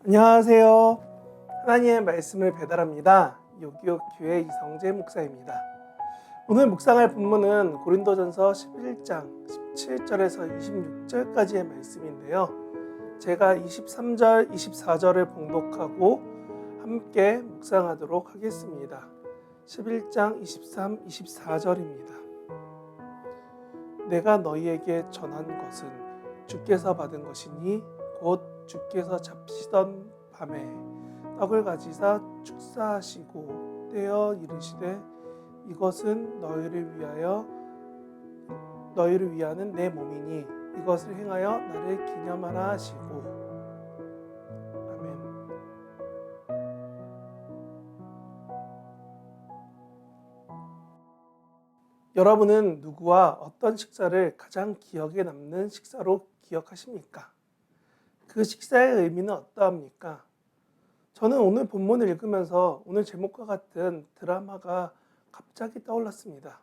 안녕하세요. 하나님의 말씀을 배달합니다. 요기요 교회 이성재 목사입니다. 오늘 묵상할 본문은 고린도전서 11장 17절에서 26절까지의 말씀인데요. 제가 23절, 24절을 봉독하고 함께 묵상하도록 하겠습니다. 11장 23, 24절입니다. 내가 너희에게 전한 것은 주께서 받은 것이니 곧 주께서 잡시던 밤에 떡을 가지사 축사하시고 떼어 이르시되 이것은 너희를 위하는 내 몸이니 이것을 행하여 나를 기념하라 하시고. 아멘. 여러분은 누구와 어떤 식사를 가장 기억에 남는 식사로 기억하십니까? 그 식사의 의미는 어떠합니까? 저는 오늘 본문을 읽으면서 오늘 제목과 같은 드라마가 갑자기 떠올랐습니다.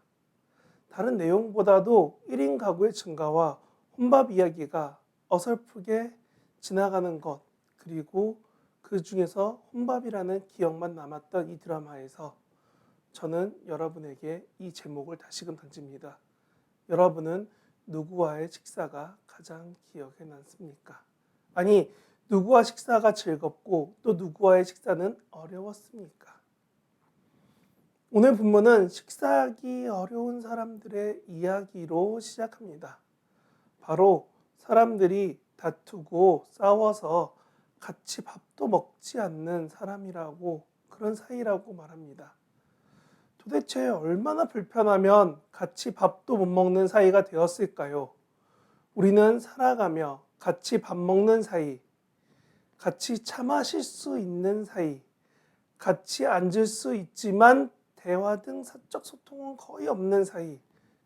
다른 내용보다도 1인 가구의 증가와 혼밥 이야기가 어설프게 지나가는 것, 그리고 그 중에서 혼밥이라는 기억만 남았던 이 드라마에서 저는 여러분에게 이 제목을 다시금 던집니다. 여러분은 누구와의 식사가 가장 기억에 남습니까? 아니, 누구와 식사가 즐겁고 또 누구와의 식사는 어려웠습니까? 오늘 본문은 식사하기 어려운 사람들의 이야기로 시작합니다. 바로 사람들이 다투고 싸워서 같이 밥도 먹지 않는 사람이라고, 그런 사이라고 말합니다. 도대체 얼마나 불편하면 같이 밥도 못 먹는 사이가 되었을까요? 우리는 살아가며 같이 밥 먹는 사이, 같이 차 마실 수 있는 사이, 같이 앉을 수 있지만 대화 등 사적 소통은 거의 없는 사이,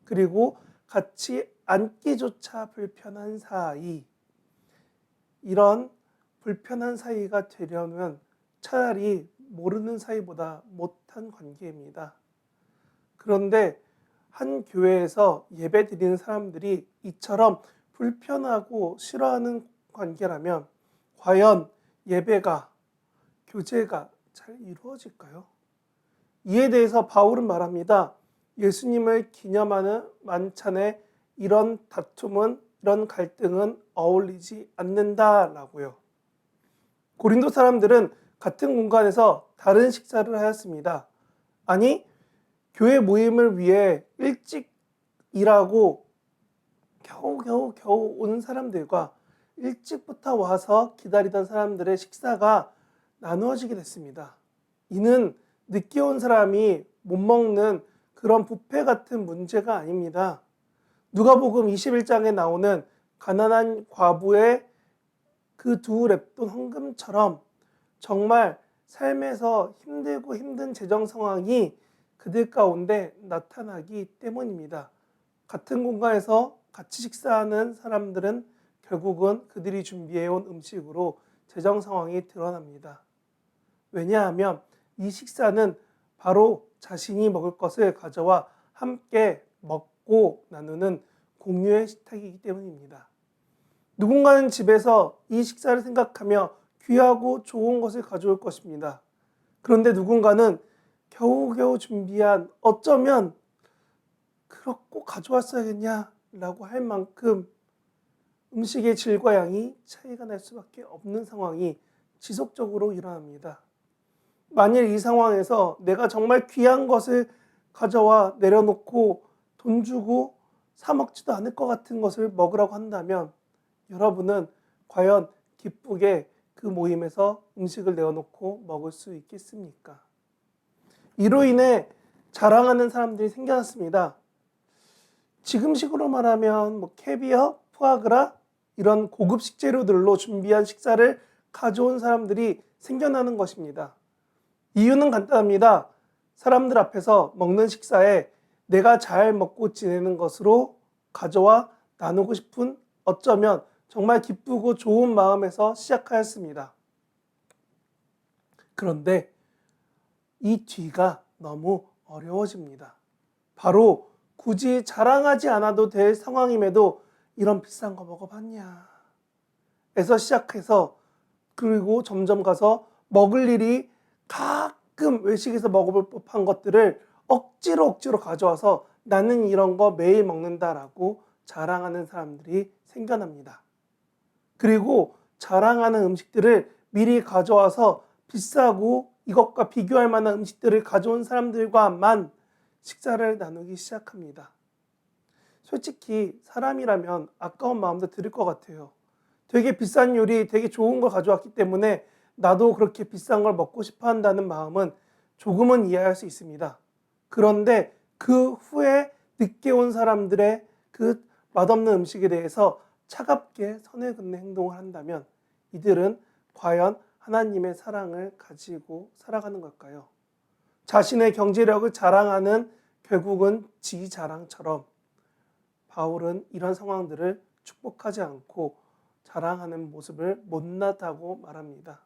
그리고 같이 앉기조차 불편한 사이, 이런 불편한 사이가 되려면 차라리 모르는 사이보다 못한 관계입니다. 그런데 한 교회에서 예배 드리는 사람들이 이처럼 불편하고 싫어하는 관계라면 과연 예배가, 교제가 잘 이루어질까요? 이에 대해서 바울은 말합니다. 예수님을 기념하는 만찬에 이런 다툼은, 이런 갈등은 어울리지 않는다라고요. 고린도 사람들은 같은 공간에서 다른 식사를 하였습니다. 아니, 교회 모임을 위해 일찍 일하고 겨우 온 사람들과 일찍부터 와서 기다리던 사람들의 식사가 나누어지게 됐습니다. 이는 늦게 온 사람이 못 먹는 그런 뷔페 같은 문제가 아닙니다. 누가복음 21장에 나오는 가난한 과부의 그 두 렙돈 헌금처럼 정말 삶에서 힘들고 힘든 재정 상황이 그들 가운데 나타나기 때문입니다. 같은 공간에서 같이 식사하는 사람들은 결국은 그들이 준비해온 음식으로 재정 상황이 드러납니다. 왜냐하면 이 식사는 바로 자신이 먹을 것을 가져와 함께 먹고 나누는 공유의 식탁이기 때문입니다. 누군가는 집에서 이 식사를 생각하며 귀하고 좋은 것을 가져올 것입니다. 그런데 누군가는 겨우겨우 준비한, 어쩌면 그렇고 가져왔어야겠냐라고 할 만큼 음식의 질과 양이 차이가 날 수밖에 없는 상황이 지속적으로 일어납니다. 만일 이 상황에서 내가 정말 귀한 것을 가져와 내려놓고 돈 주고 사 먹지도 않을 것 같은 것을 먹으라고 한다면 여러분은 과연 기쁘게 그 모임에서 음식을 내어놓고 먹을 수 있겠습니까? 이로 인해 자랑하는 사람들이 생겨났습니다. 지금식으로 말하면 캐비어, 푸아그라 이런 고급 식재료들로 준비한 식사를 가져온 사람들이 생겨나는 것입니다. 이유는 간단합니다. 사람들 앞에서 먹는 식사에 내가 잘 먹고 지내는 것으로 가져와 나누고 싶은, 어쩌면 정말 기쁘고 좋은 마음에서 시작하였습니다. 그런데 이 뒤가 너무 어려워집니다. 바로 굳이 자랑하지 않아도 될 상황임에도 이런 비싼 거 먹어봤냐 에서 시작해서 그리고 점점 가서 먹을 일이 가끔 외식에서 먹을 법한 것들을 억지로 가져와서 나는 이런 거 매일 먹는다라고 자랑하는 사람들이 생겨납니다. 그리고 자랑하는 음식들을 미리 가져와서 비싸고 이것과 비교할 만한 음식들을 가져온 사람들과만 식사를 나누기 시작합니다. 솔직히 사람이라면 아까운 마음도 들 것 같아요. 되게 비싼 요리, 되게 좋은 걸 가져왔기 때문에 나도 그렇게 비싼 걸 먹고 싶어 한다는 마음은 조금은 이해할 수 있습니다. 그런데 그 후에 늦게 온 사람들의 그 맛없는 음식에 대해서 차갑게 선을 긋는 행동을 한다면 이들은 과연 하나님의 사랑을 가지고 살아가는 걸까요? 자신의 경제력을 자랑하는 결국은 지 자랑처럼 바울은 이런 상황들을 축복하지 않고 자랑하는 모습을 못나다고 말합니다.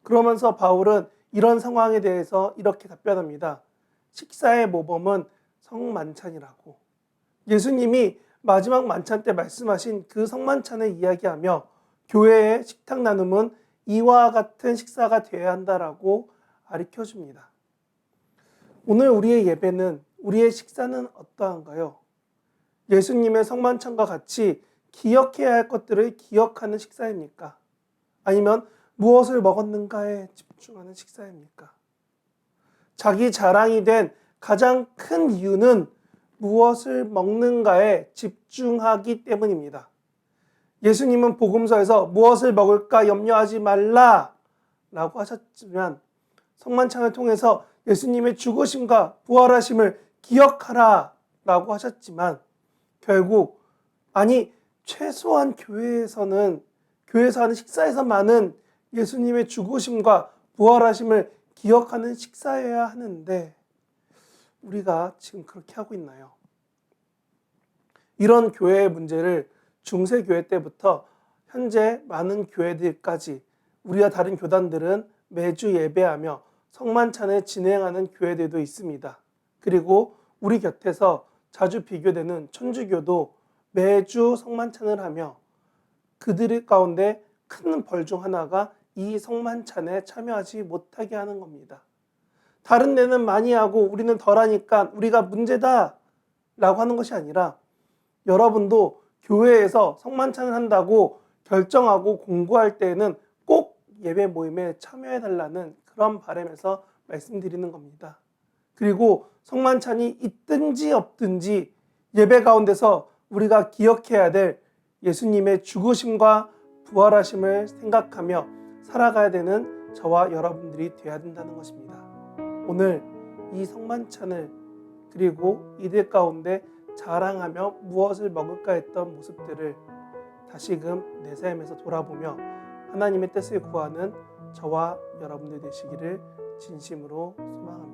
그러면서 바울은 이런 상황에 대해서 이렇게 답변합니다. 식사의 모범은 성만찬이라고. 예수님이 마지막 만찬 때 말씀하신 그 성만찬을 이야기하며 교회의 식탁 나눔은 이와 같은 식사가 되어야 한다라고 가르쳐줍니다. 오늘 우리의 예배는, 우리의 식사는 어떠한가요? 예수님의 성만찬과 같이 기억해야 할 것들을 기억하는 식사입니까? 아니면 무엇을 먹었는가에 집중하는 식사입니까? 자기 자랑이 된 가장 큰 이유는 무엇을 먹는가에 집중하기 때문입니다. 예수님은 복음서에서 무엇을 먹을까 염려하지 말라 라고 하셨지만 성만찬을 통해서 예수님의 죽으심과 부활하심을 기억하라 라고 하셨지만 결국 최소한 교회에서 하는 식사에서만은 예수님의 죽으심과 부활하심을 기억하는 식사여야 하는데 우리가 지금 그렇게 하고 있나요? 이런 교회의 문제를 중세교회 때부터 현재 많은 교회들까지 우리와 다른 교단들은 매주 예배하며 성만찬을 진행하는 교회들도 있습니다. 그리고 우리 곁에서 자주 비교되는 천주교도 매주 성만찬을 하며 그들 가운데 큰 벌 중 하나가 이 성만찬에 참여하지 못하게 하는 겁니다. 다른 데는 많이 하고 우리는 덜하니까 우리가 문제다 라고 하는 것이 아니라 여러분도 교회에서 성만찬을 한다고 결정하고 공고할 때에는 꼭 예배 모임에 참여해 달라는 그런 바람에서 말씀드리는 겁니다. 그리고 성만찬이 있든지 없든지 예배 가운데서 우리가 기억해야 될 예수님의 죽으심과 부활하심을 생각하며 살아가야 되는 저와 여러분들이 되어야 된다는 것입니다. 오늘 이 성만찬을 그리고 이들 가운데 자랑하며 무엇을 먹을까 했던 모습들을 다시금 내 삶에서 돌아보며 하나님의 뜻을 구하는 저와 여러분들 되시기를 진심으로 소망합니다.